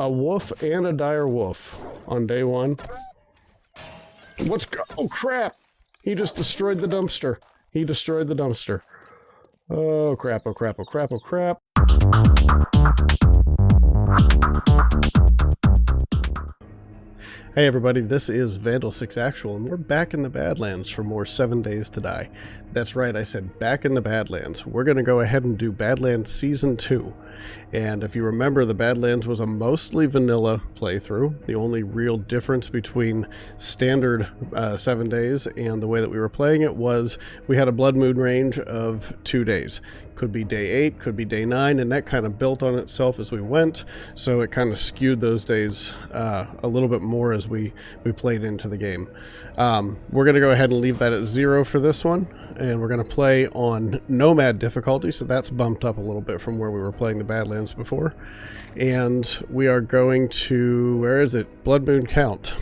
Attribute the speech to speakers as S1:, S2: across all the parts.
S1: a wolf and a dire wolf on day one. Oh crap! He just destroyed the dumpster. He destroyed the dumpster. Oh crap, oh crap, oh crap, oh crap. Hey everybody, this is Vandal 6 Actual, and we're back in the Badlands for more 7 Days to Die. That's right, I said back in the Badlands. We're going to go ahead and do Badlands Season 2. And if you remember, the Badlands was a mostly vanilla playthrough. The only real difference between standard 7 days and the way that we were playing it was we had a blood moon range of 2 days. Could be day 8, could be day 9, and that kind of built on itself as we went, so it kind of skewed those days a little bit more as we played into the game. We're going to go ahead and leave that at 0 for this one, and we're going to play on Nomad difficulty, so that's bumped up a little bit from where we were playing the Badlands before. And we are going to, where is it? Blood Moon Count.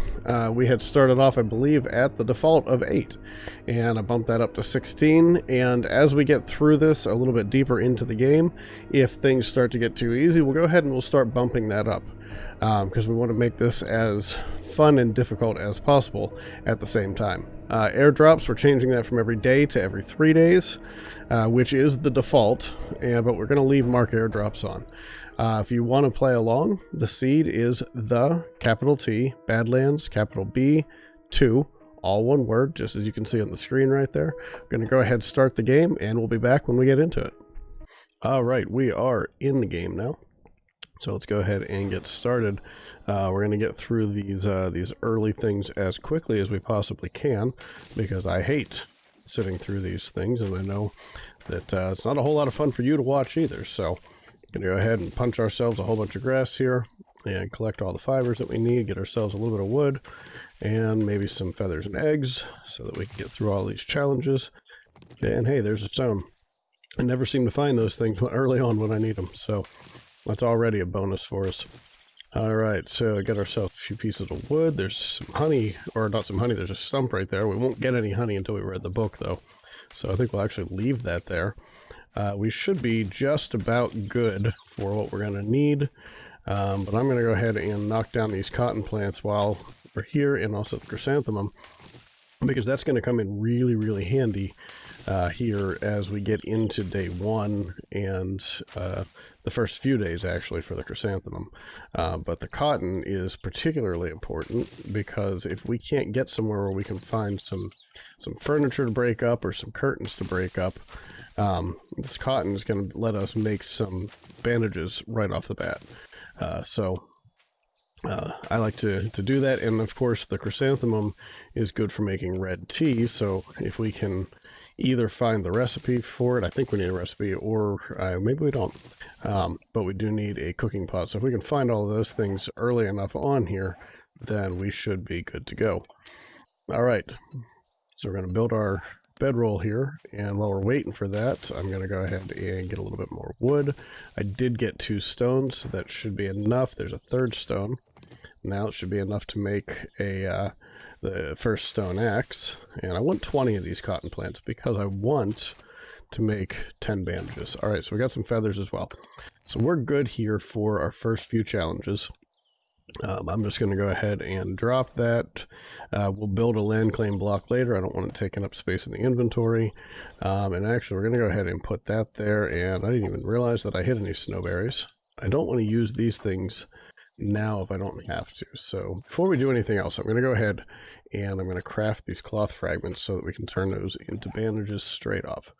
S1: We had started off, I believe, at the default of 8, and I bumped that up to 16, and as we get through this a little bit deeper into the game, if things start to get too easy, we'll go ahead and we'll start bumping that up, because we want to make this as fun and difficult as possible at the same time. Airdrops, we're changing that from every day to every 3 days, which is the default, but we're going to leave mark airdrops on. If you want to play along, the seed is the capital T, Badlands, capital B, 2, all one word, just as you can see on the screen right there. I'm going to go ahead and start the game, and we'll be back when we get into it. All right, we are in the game now. So let's go ahead and get started. We're going to get through these early things as quickly as we possibly can, because I hate sitting through these things, and I know that it's not a whole lot of fun for you to watch either. So going to go ahead and punch ourselves a whole bunch of grass here and collect all the fibers that we need, get ourselves a little bit of wood and maybe some feathers and eggs so that we can get through all these challenges. And hey, there's a stone. I never seem to find those things early on when I need them, so that's already a bonus for us. Alright, so get ourselves a few pieces of wood. There's some honey, or not some honey, there's a stump right there. We won't get any honey until we read the book though, so I think we'll actually leave that there. We should be just about good for what we're going to need, but I'm going to go ahead and knock down these cotton plants while we're here, and also the chrysanthemum, because that's going to come in really, really handy here as we get into day 1 and the first few days actually for the chrysanthemum. But the cotton is particularly important because if we can't get somewhere where we can find some furniture to break up or some curtains to break up, this cotton is going to let us make some bandages right off the bat. I like to do that, and of course the chrysanthemum is good for making red tea, so if we can either find the recipe for it, I think we need a recipe, or maybe we don't, but we do need a cooking pot, so if we can find all of those things early enough on here, then we should be good to go. Alright, so we're going to build our bedroll here, and while we're waiting for that, I'm going to go ahead and get a little bit more wood. I did get 2 stones, so that should be enough. There's a 3rd stone. Now it should be enough to make the first stone axe, and I want 20 of these cotton plants because I want to make 10 bandages. Alright, so we got some feathers as well. So we're good here for our first few challenges. I'm just going to go ahead and drop that. We'll build a land claim block later. I don't want it taking up space in the inventory. And actually, we're going to go ahead and put that there. And I didn't even realize that I hit any snowberries. I don't want to use these things now if I don't have to. So before we do anything else, I'm going to go ahead and I'm going to craft these cloth fragments so that we can turn those into bandages straight off.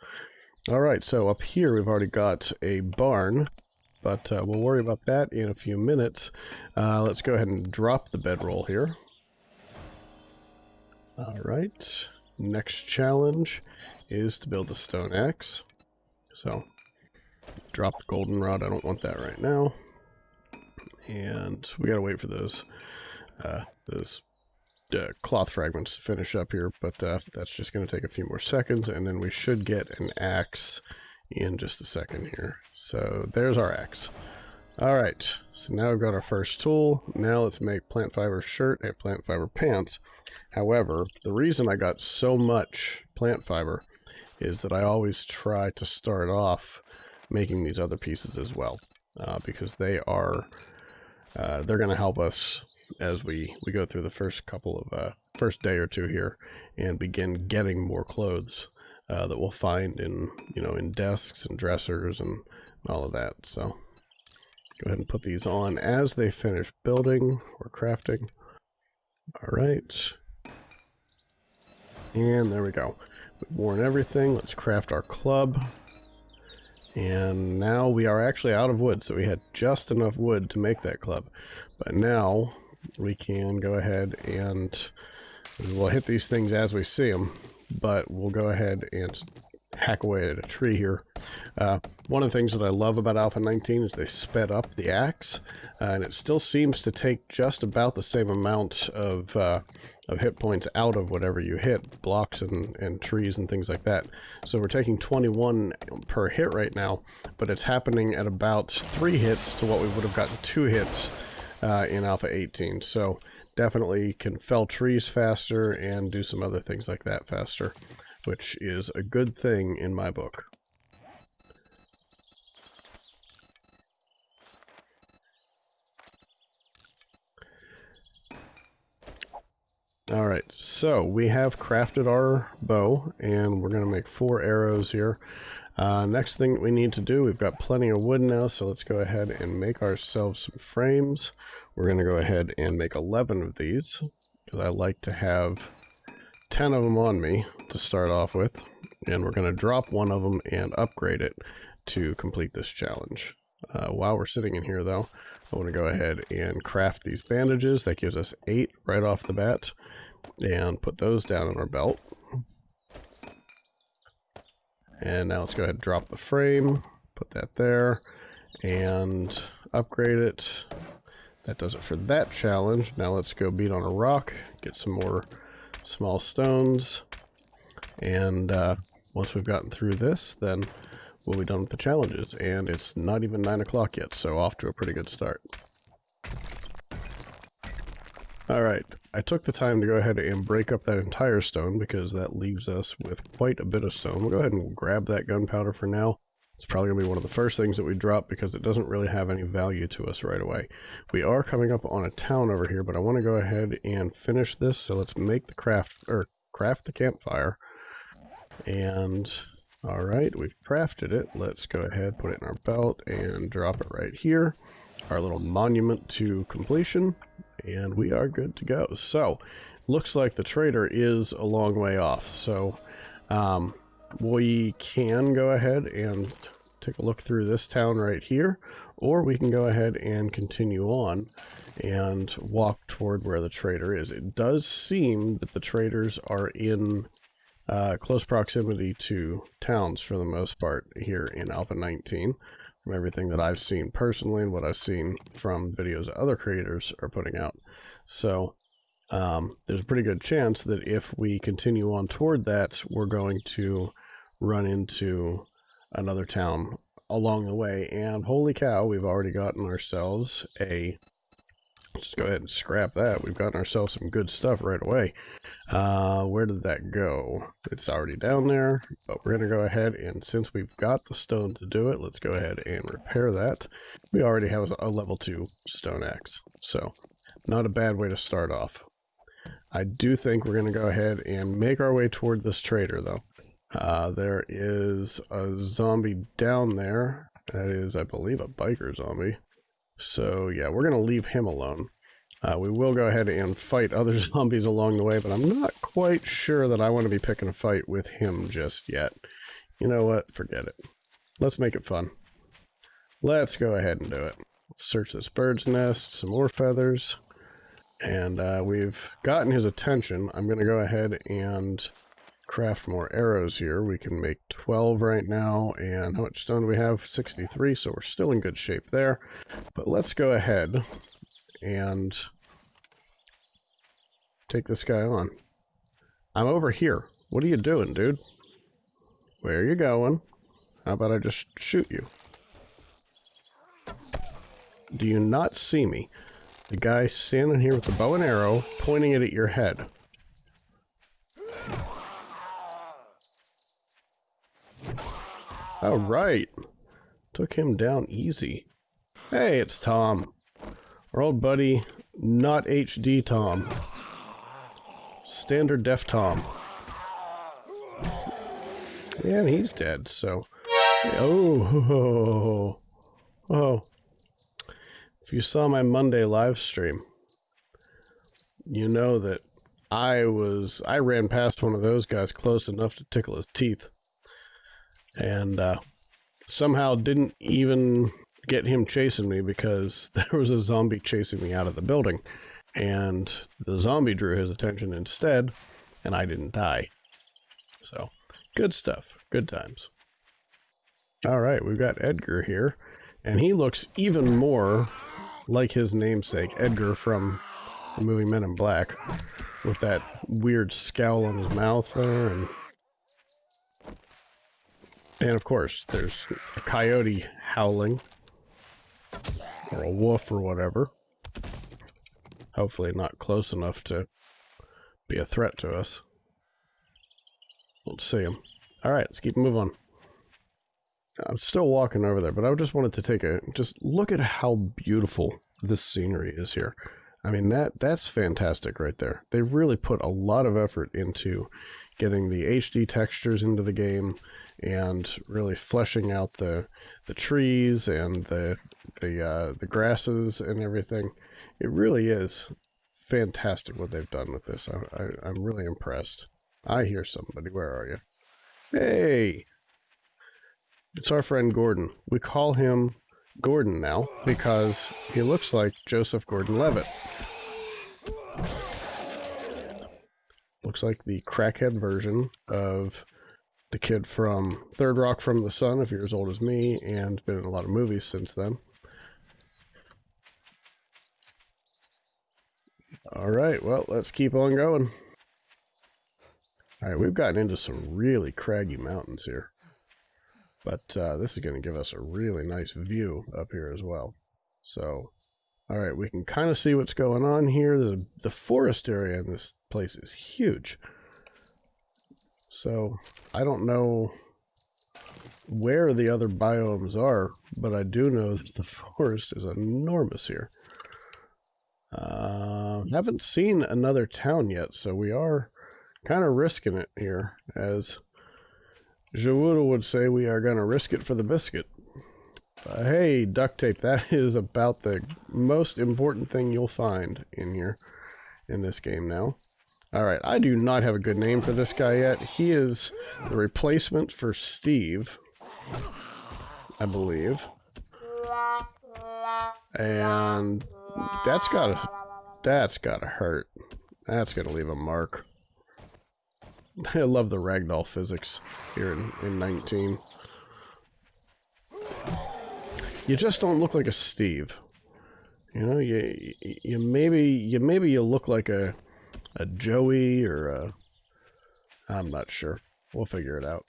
S1: All right, so up here we've already got a barn. But we'll worry about that in a few minutes. Let's go ahead and drop the bedroll here. Alright, next challenge is to build the stone axe. So, drop the goldenrod, I don't want that right now. And we gotta wait for those cloth fragments to finish up here, but that's just gonna take a few more seconds, and then we should get an axe in just a second here. So there's our axe. Alright, so now we've got our first tool. Now let's make plant fiber shirt and plant fiber pants. However, the reason I got so much plant fiber is that I always try to start off making these other pieces as well, because they are they're going to help us as we go through the first day or two here and begin getting more clothes that we'll find in, in desks and dressers and all of that. So go ahead and put these on as they finish building or crafting. All right. And there we go. We've worn everything. Let's craft our club. And now we are actually out of wood, so we had just enough wood to make that club. But now we can go ahead and we'll hit these things as we see them, but we'll go ahead and hack away at a tree here. One of the things that I love about Alpha 19 is they sped up the axe, and it still seems to take just about the same amount of hit points out of whatever you hit, blocks and trees and things like that. So we're taking 21 per hit right now, but it's happening at about 3 hits to what we would have gotten 2 hits in Alpha 18. So definitely can fell trees faster and do some other things like that faster, which is a good thing in my book. Alright, so we have crafted our bow, and we're going to make 4 arrows here. Next thing we need to do, we've got plenty of wood now, so let's go ahead and make ourselves some frames. We're going to go ahead and make 11 of these, because I like to have 10 of them on me to start off with, and we're going to drop one of them and upgrade it to complete this challenge. While we're sitting in here, though, I want to go ahead and craft these bandages. That gives us 8 right off the bat, and put those down in our belt. And now let's go ahead and drop the frame, put that there, and upgrade it. That does it for that challenge. Now let's go beat on a rock, get some more small stones, and once we've gotten through this, then we'll be done with the challenges. And it's not even 9 o'clock yet, so off to a pretty good start. Alright, I took the time to go ahead and break up that entire stone because that leaves us with quite a bit of stone. We'll go ahead and grab that gunpowder for now. It's probably going to be one of the first things that we drop because it doesn't really have any value to us right away. We are coming up on a town over here, but I want to go ahead and finish this. So let's make the craft the campfire. And alright, we've crafted it. Let's go ahead, put it in our belt and drop it right here. Our little monument to completion. And we are good to go. So, looks like the trader is a long way off. So, we can go ahead and take a look through this town right here, or we can go ahead and continue on and walk toward where the trader is. It does seem that the traders are in close proximity to towns for the most part here in Alpha 19. From everything that I've seen personally and what I've seen from videos that other creators are putting out. So there's a pretty good chance that if we continue on toward that, we're going to run into another town along the way. And holy cow, we've already gotten ourselves let's go ahead and scrap that. We've gotten ourselves some good stuff right away. Where did that go? It's already down there, but we're going to go ahead and since we've got the stone to do it, let's go ahead and repair that. We already have a level 2 stone axe, so not a bad way to start off. I do think we're going to go ahead and make our way toward this trader, though. There is a zombie down there. That is, I believe, a biker zombie. So, yeah, we're going to leave him alone. We will go ahead and fight other zombies along the way, but I'm not quite sure that I want to be picking a fight with him just yet. You know what? Forget it. Let's make it fun. Let's go ahead and do it. Let's search this bird's nest, some more feathers, and we've gotten his attention. I'm going to go ahead and craft more arrows here. We can make 12 right now, and how much stone do we have? 63, so we're still in good shape there. But let's go ahead and take this guy on. I'm over here. What are you doing, dude? Where are you going? How about I just shoot you? Do you not see me? The guy standing here with the bow and arrow, pointing it at your head. All right. Took him down easy. Hey, it's Tom. Our old buddy, not HD Tom. Standard Def Tom. Yeah, and he's dead, so... Oh. If you saw my Monday live stream, you know that I ran past one of those guys close enough to tickle his teeth. And somehow didn't even get him chasing me because there was a zombie chasing me out of the building. And the zombie drew his attention instead, and I didn't die. So, good stuff. Good times. Alright, we've got Edgar here. And he looks even more like his namesake, Edgar from the movie Men in Black. With that weird scowl on his mouth there. And of course, there's a coyote howling. Or a wolf or whatever. Hopefully not close enough to be a threat to us. Let's see him. Alright, let's keep moving on. I'm still walking over there, but I just wanted to just look at how beautiful this scenery is here. I mean, that's fantastic right there. They've really put a lot of effort into getting the HD textures into the game and really fleshing out the trees and the grasses and everything. It really is fantastic what they've done with this. I'm really impressed. I hear somebody. Where are you? Hey! It's our friend Gordon. We call him Gordon now because he looks like Joseph Gordon-Levitt. Looks like the crackhead version of the kid from Third Rock from the Sun, if you're as old as me, and been in a lot of movies since then. Alright, well, let's keep on going. Alright, we've gotten into some really craggy mountains here. But this is going to give us a really nice view up here as well. So, alright, we can kind of see what's going on here. The forest area in this place is huge. So, I don't know where the other biomes are, but I do know that the forest is enormous here. Haven't seen another town yet, so we are kind of risking it here, as Jawuda would say, we are going to risk it for the biscuit. Hey, duct tape, that is about the most important thing you'll find in here, in this game now. Alright, I do not have a good name for this guy yet. He is the replacement for Steve, I believe. And that's gotta hurt. That's gotta leave a mark. I love the ragdoll physics here in 19. You just don't look like a Steve. You know, you maybe look like a Joey or a... I'm not sure. We'll figure it out.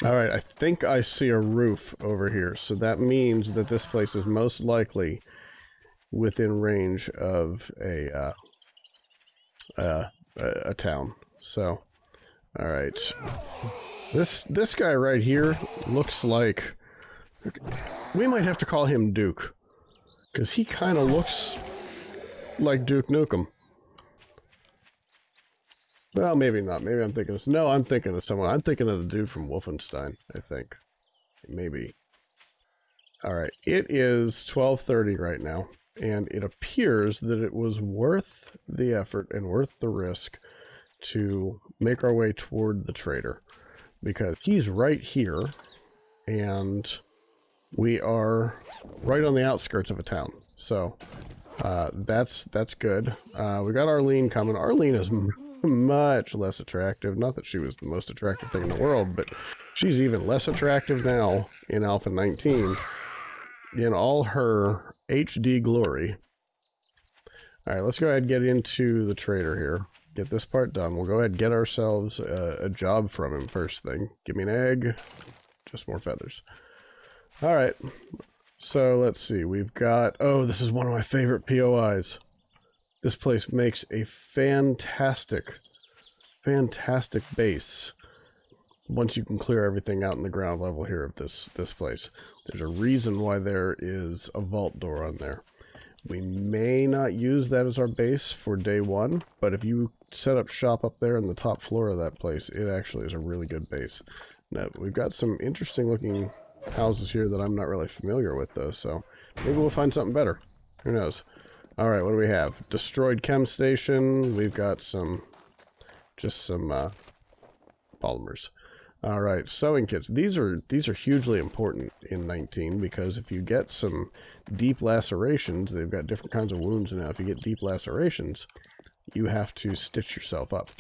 S1: Alright, I think I see a roof over here, so that means that this place is most likely within range of a town. So, alright. This guy right here looks like... We might have to call him Duke. Because he kind of looks like Duke Nukem. Well, maybe not. Maybe I'm thinking of... No, I'm thinking of someone. I'm thinking of the dude from Wolfenstein, I think. Maybe. Alright, it is 12:30 right now. And it appears that it was worth the effort and worth the risk to make our way toward the trader. Because he's right here. And we are right on the outskirts of a town. So, that's good. We got Arlene coming. Arlene is much less attractive. Not that she was the most attractive thing in the world, but she's even less attractive now in Alpha 19 in all her HD glory. Alright, let's go ahead and get into the trader here. Get this part done. We'll go ahead and get ourselves a job from him first thing. Give me an egg. Just more feathers. Alright. So, let's see. We've got... Oh, this is one of my favorite POIs. This place makes a fantastic base once you can clear everything out in the ground level here of this place. There's a reason why there is a vault door on there. We may not use that as our base for day one, but if you set up shop up there in the top floor of that place, it actually is a really good base. Now, we've got some interesting looking houses here that I'm not really familiar with, though, so maybe we'll find something better. Who knows? Alright, what do we have? Destroyed chem station. We've got some... just some, polymers. Alright, sewing kits. These are hugely important in 19, because if you get some deep lacerations, they've got different kinds of wounds now. If you get deep lacerations, you have to stitch yourself up.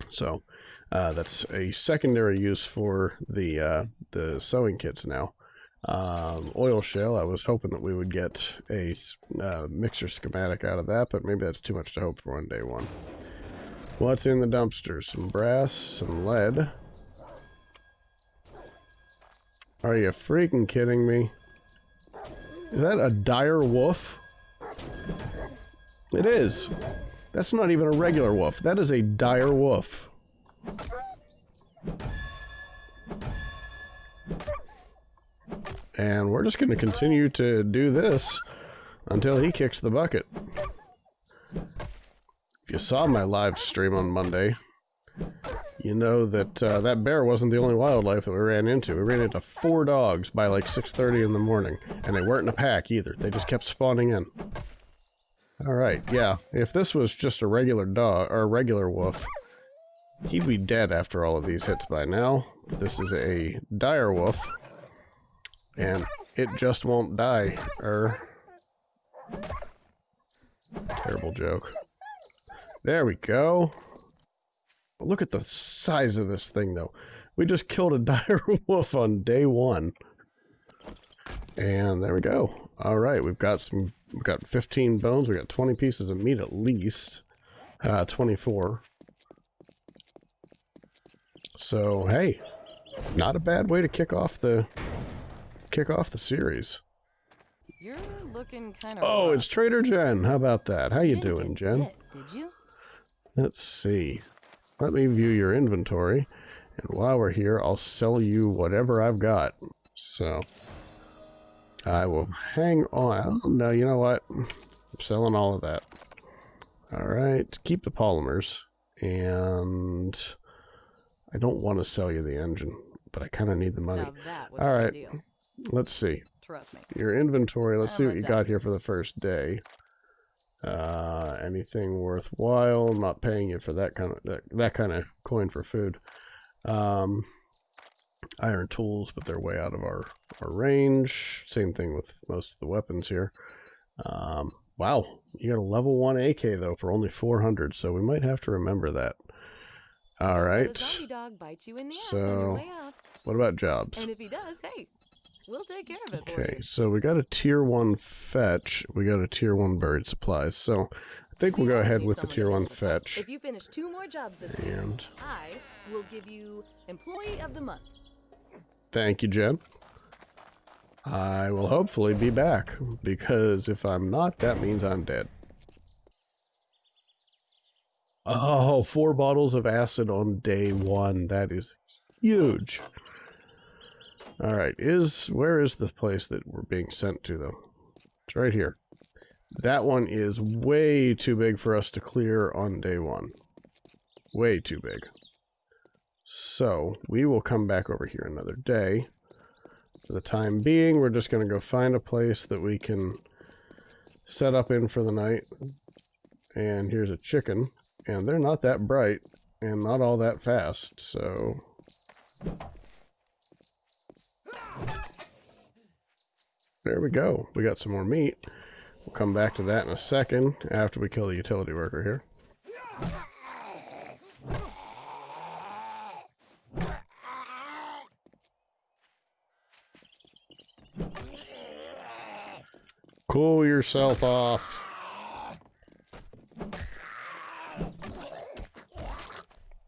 S1: So, that's a secondary use for the sewing kits now. Oil shell, I was hoping that we would get a mixer schematic out of that, but maybe that's too much to hope for on day one. What's in the dumpsters? Some brass, some lead. Are you freaking kidding me? Is that a dire wolf? It is. That's not even a regular wolf. That is a dire wolf. And we're just going to continue to do this until he kicks the bucket. If you saw my live stream on Monday, you know that that bear wasn't the only wildlife that we ran into. We ran into 4 dogs by like 6:30 in the morning, and they weren't in a pack either. They just kept spawning in. Alright, yeah. If this was just a regular dog, or a regular wolf, he'd be dead after all of these hits by now. This is a dire wolf, and it just won't die. Terrible joke. There we go. Look at the size of this thing, though. We just killed a dire wolf on day 1. And there we go. Alright, we've got 15 bones, we got 20 pieces of meat at least. 24. So, hey, not a bad way to kick off the series.
S2: You're looking kind of
S1: rough. It's Trader Jen. How about that? How you doing, Jen?
S2: Did you?
S1: Let's see. Let me view your inventory, and while we're here, I'll sell you whatever I've got. So, I will hang on. No, you know what? I'm selling all of that. Alright, keep the polymers, and I don't want to sell you the engine, but I kind of need the money. Alright, let's see.
S2: Trust me.
S1: Your inventory, let's see what you got here for the first day. Anything worthwhile? I'm not paying you for that kind of coin for food. Iron tools, but they're way out of our range. Same thing with most of the weapons here. Wow, you got a level 1 AK though for only 400, so we might have to remember that. All right.
S2: Zombie dog bites you in the ass on your way out.
S1: What about jobs?
S2: And if he does, hey, we'll take care of it for you.
S1: Okay, so we got a tier 1 fetch. We got a tier 1 buried supplies. So I think we'll go ahead with the tier 1 fetch.
S2: If you finish 2 more jobs this week, I will give you Employee of the Month.
S1: Thank you, Jen. I will hopefully be back, because if I'm not, that means I'm dead. Oh, 4 bottles of acid on day 1. That is huge. Alright, where is this place that we're being sent to, though? It's right here. That one is way too big for us to clear on day 1. Way too big. So, we will come back over here another day. For the time being, we're just going to go find a place that we can set up in for the night. And here's a chicken. And they're not that bright, and not all that fast, so... There we go. We got some more meat. We'll come back to that in a second, after we kill the utility worker here. Cool yourself off.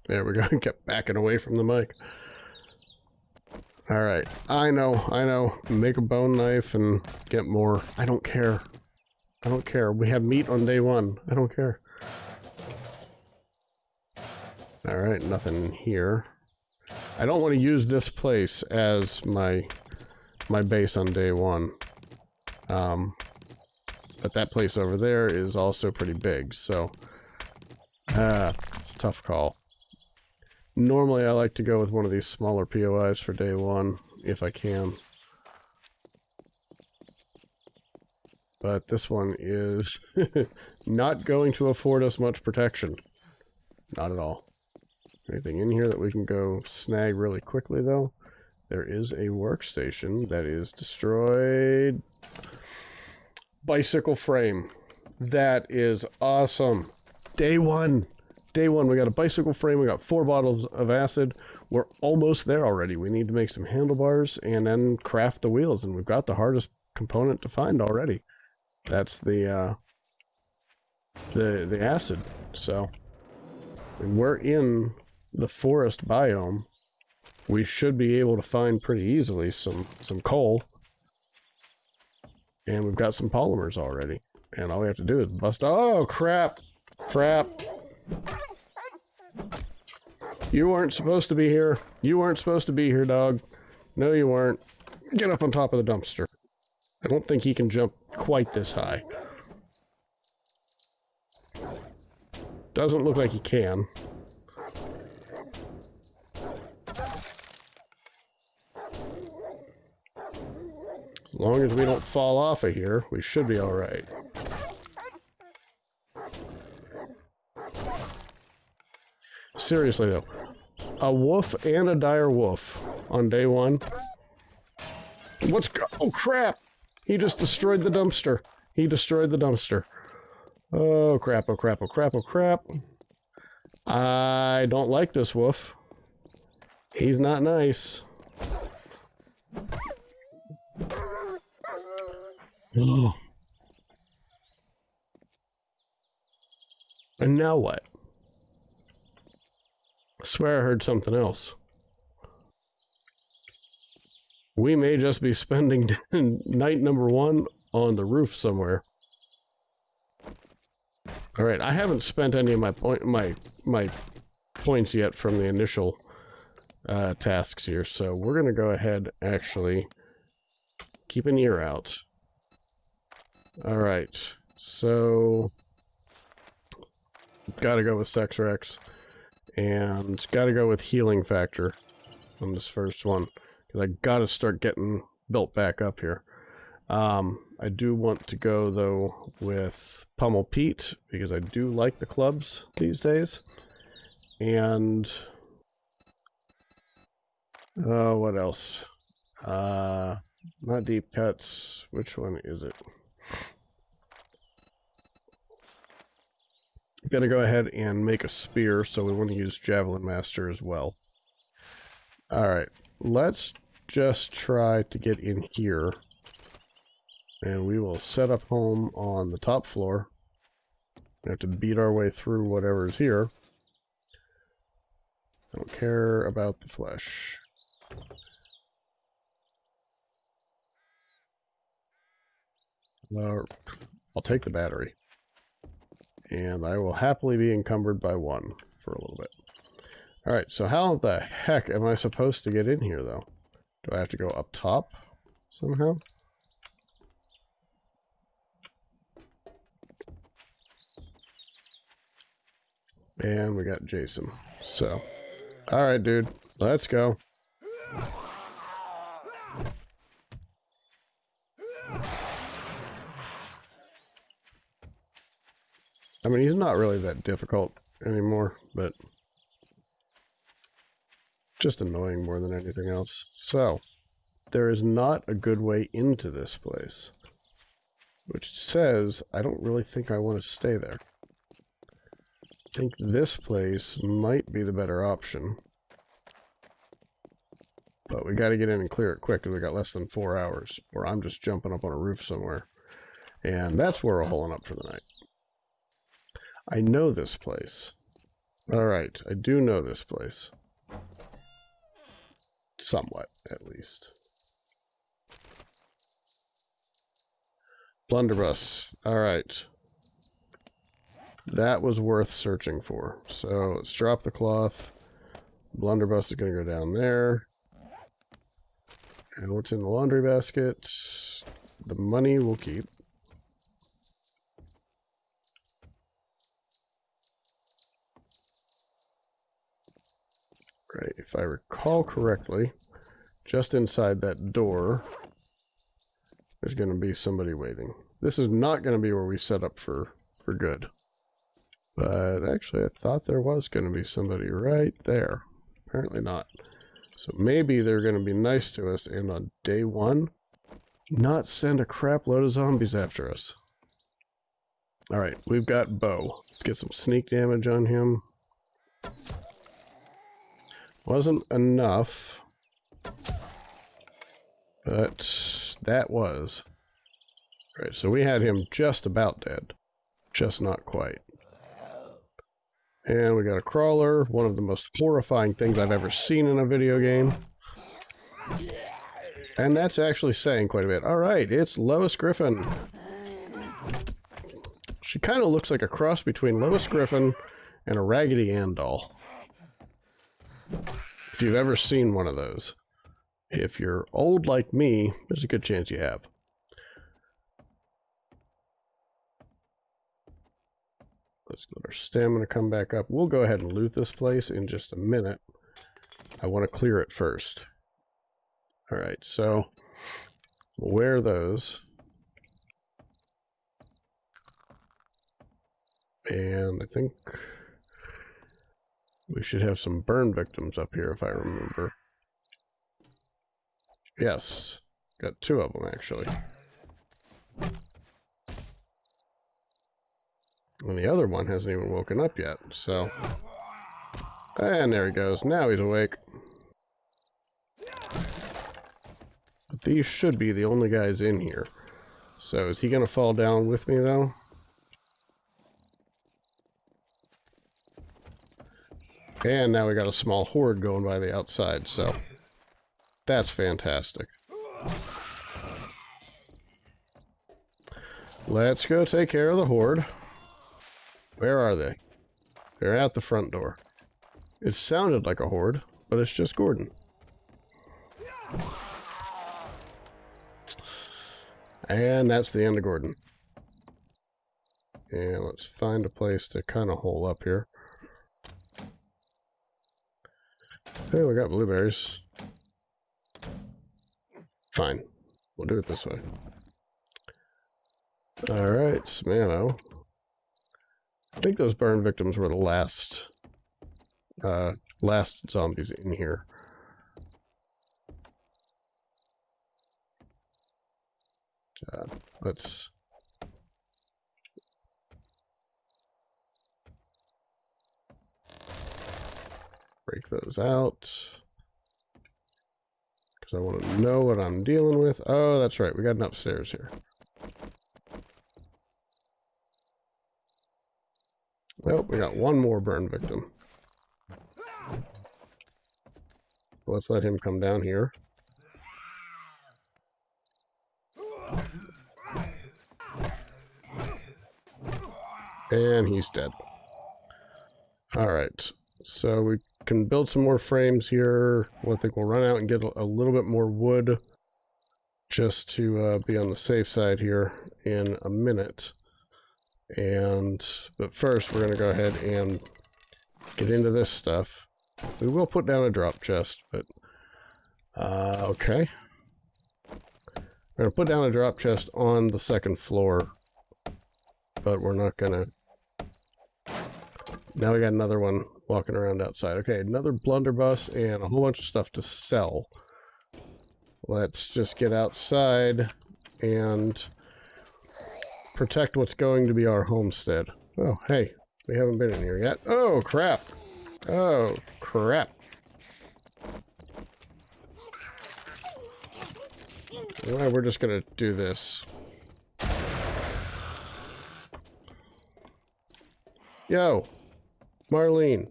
S1: There we go. Kept backing away from the mic. Alright. I know. Make a bone knife and get more. I don't care. I don't care. We have meat on day 1. I don't care. Alright, nothing here. I don't want to use this place as my base on day 1. But that place over there is also pretty big, so... it's a tough call. Normally I like to go with one of these smaller POIs for day one, if I can. But this one is not going to afford us much protection. Not at all. Anything in here that we can go snag really quickly, though? There is a workstation that is destroyed. Bicycle frame. That is awesome. Day one. Day one, we got a bicycle frame, we got 4 bottles of acid. We're almost there already. We need to make some handlebars and then craft the wheels, and we've got the hardest component to find already. That's the acid. So, we're in the forest biome. We should be able to find pretty easily some coal. And we've got some polymers already. And all we have to do is bust... Oh, crap! Crap! You weren't supposed to be here. You weren't supposed to be here, dog. No, you weren't. Get up on top of the dumpster. I don't think he can jump quite this high. Doesn't look like he can. As long as we don't fall off of here, we should be alright. Seriously, though. A wolf and a dire wolf on day one. Oh, crap! He just destroyed the dumpster. He destroyed the dumpster. Oh, crap, oh, crap, oh, crap, oh, crap. I don't like this wolf. He's not nice. Oh. And now what? I swear I heard something else. We may just be spending night number 1 on the roof somewhere. Alright, I haven't spent any of my points yet from the initial tasks here, so we're gonna go ahead, actually, keep an ear out. Alright, so... gotta go with Sex Rex. And gotta go with healing factor on this first one. Because I gotta start getting built back up here. I do want to go, though, with Pummel Pete. Because I do like the clubs these days. And... what else? Not deep cuts. Which one is it? Gonna go ahead and make a spear, so we want to use Javelin Master as well. Alright, let's just try to get in here. And we will set up home on the top floor. We have to beat our way through whatever's here. I don't care about the flesh. I'll take the battery. And I will happily be encumbered by 1 for a little bit. Alright, so how the heck am I supposed to get in here, though? Do I have to go up top somehow? And we got Jason. So, alright, dude. Let's go. I mean, he's not really that difficult anymore, but just annoying more than anything else. So, there is not a good way into this place, which says I don't really think I want to stay there. I think this place might be the better option. But we gotta get in and clear it quick, because we got less than 4 hours, or I'm just jumping up on a roof somewhere. And that's where we're holing up for the night. I know this place. Alright, I do know this place. Somewhat, at least. Blunderbuss. Alright. That was worth searching for. So, let's drop the cloth. Blunderbuss is going to go down there. And what's in the laundry basket? The money we'll keep. Right, if I recall correctly, just inside that door, there's going to be somebody waiting. This is not going to be where we set up for good. But actually, I thought there was going to be somebody right there. Apparently not. So maybe they're going to be nice to us, and on day one, not send a crap load of zombies after us. Alright, we've got Bo. Let's get some sneak damage on him. Wasn't enough, but that was. Alright, so we had him just about dead. Just not quite. And we got a crawler, one of the most horrifying things I've ever seen in a video game. And that's actually saying quite a bit. Alright, it's Lois Griffin. She kind of looks like a cross between Lois Griffin and a Raggedy Ann doll. If you've ever seen one of those. If you're old like me, there's a good chance you have. Let's let our stamina come back up. We'll go ahead and loot this place in just a minute. I want to clear it first. Alright, so we'll wear those. And I think we should have some burn victims up here if I remember. Yes, got 2 of them actually. And the other one hasn't even woken up yet, so... And there he goes. Now he's awake. But these should be the only guys in here. So is he going to fall down with me, though? And now we got a small horde going by the outside, so... That's fantastic. Let's go take care of the horde. Where are they? They're at the front door. It sounded like a horde, but it's just Gordon. And that's the end of Gordon. And let's find a place to kind of hole up here. Hey, we got blueberries. Fine. We'll do it this way. Alright, some ammo. I think those burn victims were the last zombies in here. Let's break those out. Because I want to know what I'm dealing with. Oh, that's right. We got an upstairs here. Well, we got one more burn victim. Let's let him come down here. And he's dead. Alright, so we can build some more frames here. Well, I think we'll run out and get a little bit more wood just to be on the safe side here in a minute. But first, we're going to go ahead and get into this stuff. We will put down a drop chest, but... okay. We're going to put down a drop chest on the second floor, but we're not going to... Now we got another one walking around outside. Okay, another blunderbuss and a whole bunch of stuff to sell. Let's just get outside and protect what's going to be our homestead. Oh, hey, we haven't been in here yet. Oh, crap. Oh, crap. Well, we're just gonna do this. Yo, Marlene,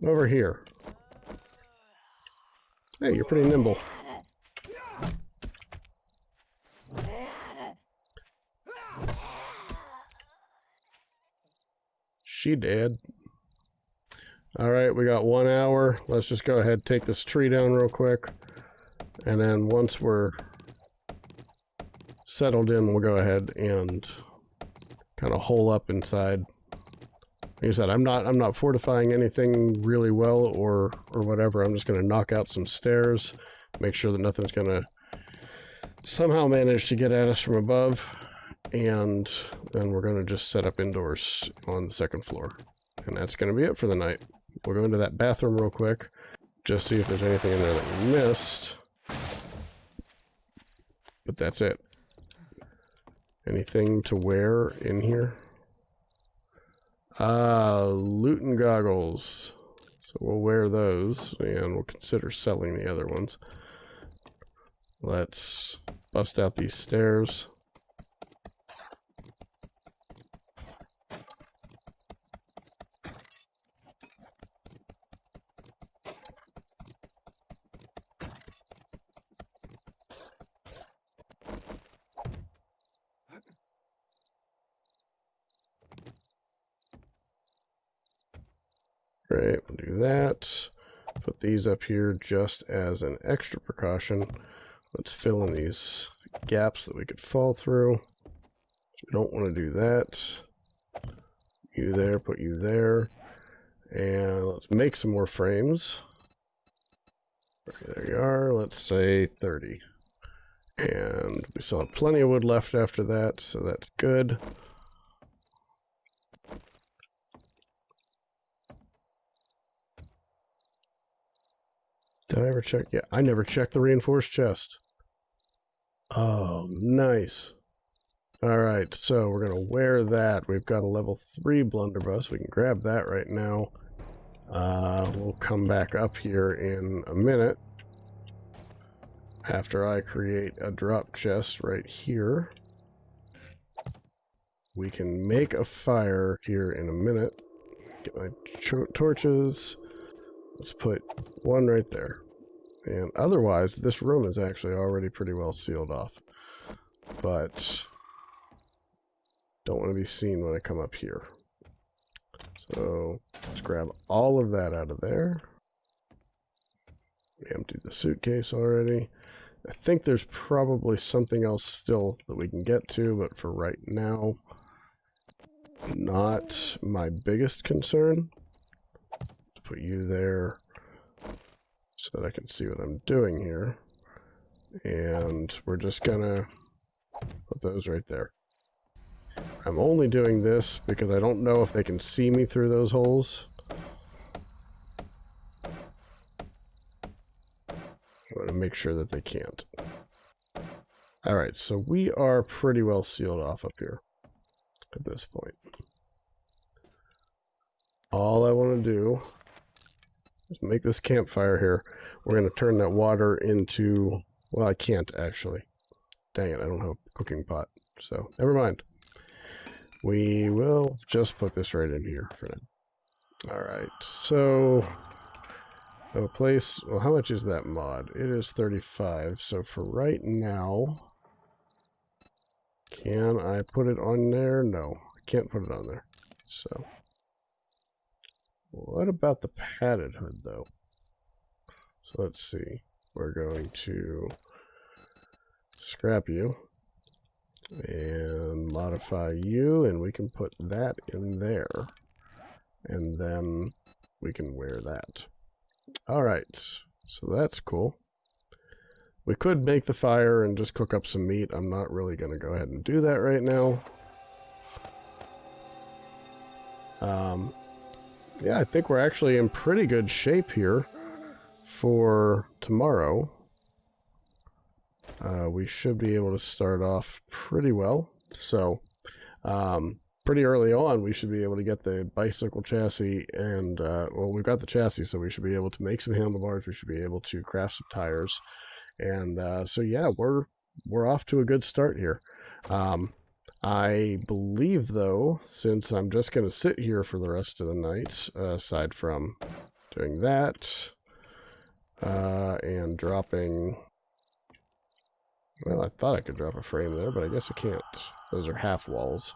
S1: over here. Hey, you're pretty nimble. She did. Alright, we got 1 hour. Let's just go ahead and take this tree down real quick. And then once we're settled in, we'll go ahead and kind of hole up inside Like I said, I'm not fortifying anything really well or whatever. I'm just going to knock out some stairs, make sure that nothing's going to somehow manage to get at us from above, and then we're going to just set up indoors on the second floor. And that's going to be it for the night. We'll go into that bathroom real quick, just see if there's anything in there that we missed. But that's it. Anything to wear in here? Looting goggles. So we'll wear those, and we'll consider selling the other ones. Let's bust out these stairs. Right, we'll do that. Put these up here just as an extra precaution. Let's fill in these gaps that we could fall through. We don't want to do that. You there, put you there. And let's make some more frames. There you are, let's say 30. And we still have plenty of wood left after that, so that's good. Did I ever check? Yeah, I never checked the reinforced chest. Oh, nice. Alright, so we're going to wear that. We've got a level 3 blunderbuss. We can grab that right now. We'll come back up here in a minute after I create a drop chest right here. We can make a fire here in a minute. Get my torches. Let's put one right there. And otherwise, this room is actually already pretty well sealed off. But don't want to be seen when I come up here. So let's grab all of that out of there. We emptied the suitcase already. I think there's probably something else still that we can get to, but for right now, not my biggest concern. Put you there so that I can see what I'm doing here. And we're just gonna put those right there. I'm only doing this because I don't know if they can see me through those holes. I want to make sure that they can't. Alright, so we are pretty well sealed off up here at this point. All I want to do is make this campfire here. We're going to turn that water into... Well, I can't actually. Dang it, I don't have a cooking pot. So, never mind. We will just put this right in here for now. Alright, so... a place... Well, how much is that mod? It is 35. So for right now... Can I put it on there? No, I can't put it on there. So... What about the padded hood, though? So let's see. We're going to scrap you and modify you, and we can put that in there. And then we can wear that. Alright, so that's cool. We could make the fire and just cook up some meat. I'm not really going to go ahead and do that right now. Yeah, I think we're actually in pretty good shape here for tomorrow. We should be able to start off pretty well. So, pretty early on, we should be able to get the bicycle chassis and, well, we've got the chassis, so we should be able to make some handlebars. We should be able to craft some tires. And, so yeah, we're off to a good start here. I believe, though, since I'm just going to sit here for the rest of the night, aside from doing that, and dropping... Well, I thought I could drop a frame there, but I guess I can't. Those are half walls.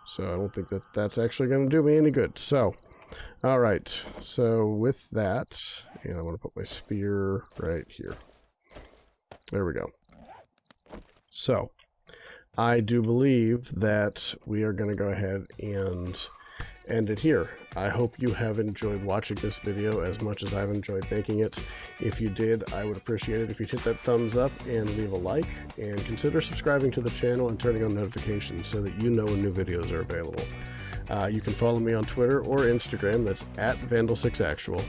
S1: So I don't think that that's actually going to do me any good. So, alright. So with that, and I want to put my spear right here. There we go. So, I do believe that we are going to go ahead and end it here. I hope you have enjoyed watching this video as much as I've enjoyed making it. If you did, I would appreciate it if you'd hit that thumbs up and leave a like, and consider subscribing to the channel and turning on notifications so that you know when new videos are available. You can follow me on Twitter or Instagram, that's at Vandal6Actual.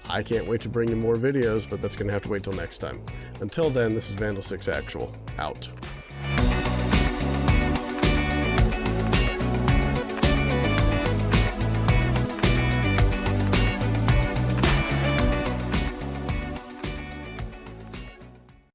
S1: I can't wait to bring you more videos, but that's going to have to wait till next time. Until then, this is Vandal6Actual, out.